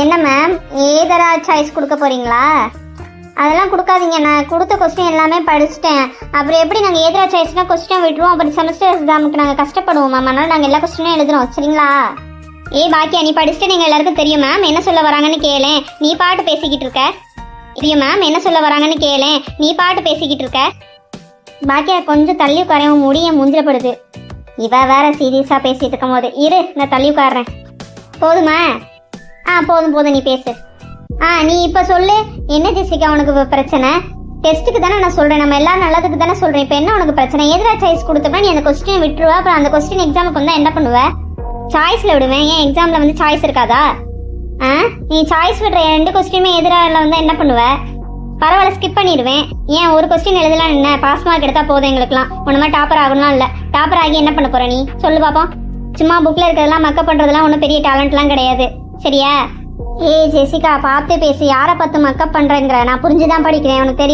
என்ன ma'am, ஏதரா choice கொடுக்க போறீங்களா? அதெல்லாம் கொடுக்காதீங்க. நான் கொடுத்த கொஸ்டின் எல்லாமே படிச்சுட்டேன். அப்புறம் எப்படி நாங்கள் ஏதரா சாய்ஸ்னா கொஸ்டின் விட்டுருவோம், அப்புறம் செமஸ்டர் எக்ஸாமுக்கு நாங்கள் கஷ்டப்படுவோம் மேம். அதனால நாங்கள் எல்லா கொஸ்டினும் எழுதுறோம், சரிங்களா? பாக்கியா, நீ படிச்சுட்டு நீங்கள் எல்லாருக்கும் தெரியும் மேம் என்ன சொல்ல வராங்கன்னு கேளேன். நீ பாட்டு பேசிக்கிட்டு இருக்க. தெரியும் மேம் என்ன சொல்ல வராங்கன்னு கேளேன். நீ பாட்டு பேசிக்கிட்டு இருக்க. பாக்கியா, கொஞ்சம் தள்ளி உட்காரேன், முடிய முந்திரப்படுது. இவ வேற சீரியஸாக பேசிட்டு இருக்கும் போது இரு, நான் தள்ளி உட்காடுறேன். போதுமா? போதும், நீ பேசு. நீ இப்போ சொல்லு, என்ன ஜெசிகா உனக்கு பிரச்சனை? டெஸ்ட்டுக்கு தானே நான் சொல்கிறேன், நம்ம எல்லாம் நல்லதுக்கு தானே சொல்கிறேன். இப்போ என்ன உனக்கு பிரச்சனை? எதிரா சாய்ஸ் கொடுத்தப்ப நீ அந்த கொஸ்டினை விட்டுருவா, அப்புறம் அந்த கொஸ்டின் எக்ஸாமுக்கு வந்தால் என்ன பண்ணுவ? சாய்ஸில் விடுவேன். ஏன் எக்ஸாமில் வந்து சாய்ஸ் இருக்காதா? நீ சாய்ஸ் விடுற 2 கொஸ்டினுமே எதிராக வந்தால் என்ன பண்ணுவ? பரவாயில்ல, ஸ்கிப் பண்ணிடுவேன். ஏன் ஒரு கொஸ்டின் எழுதலாம், என்ன பாஸ் மார்க் எடுத்தால் போதும் எங்களுக்குலாம். ஒன்றுமே டாப்பர் ஆகணும்லாம் இல்லை. டாப்பர் ஆகி என்ன பண்ண போகிற நீ சொல்லு பார்ப்போம். சும்மா புக்கில் இருக்கிறதெல்லாம் மக்கப் பண்ணுறதுலாம் ஒன்றும் பெரிய டேலண்ட்லாம் கிடையாது, சரியா? ஜெசிகா, பார்த்து பேசி. யாரை பார்த்து மக்கப் பண்ணுறேங்கிற? நான் புரிஞ்சுதான் படிக்கிறேன், உனக்கு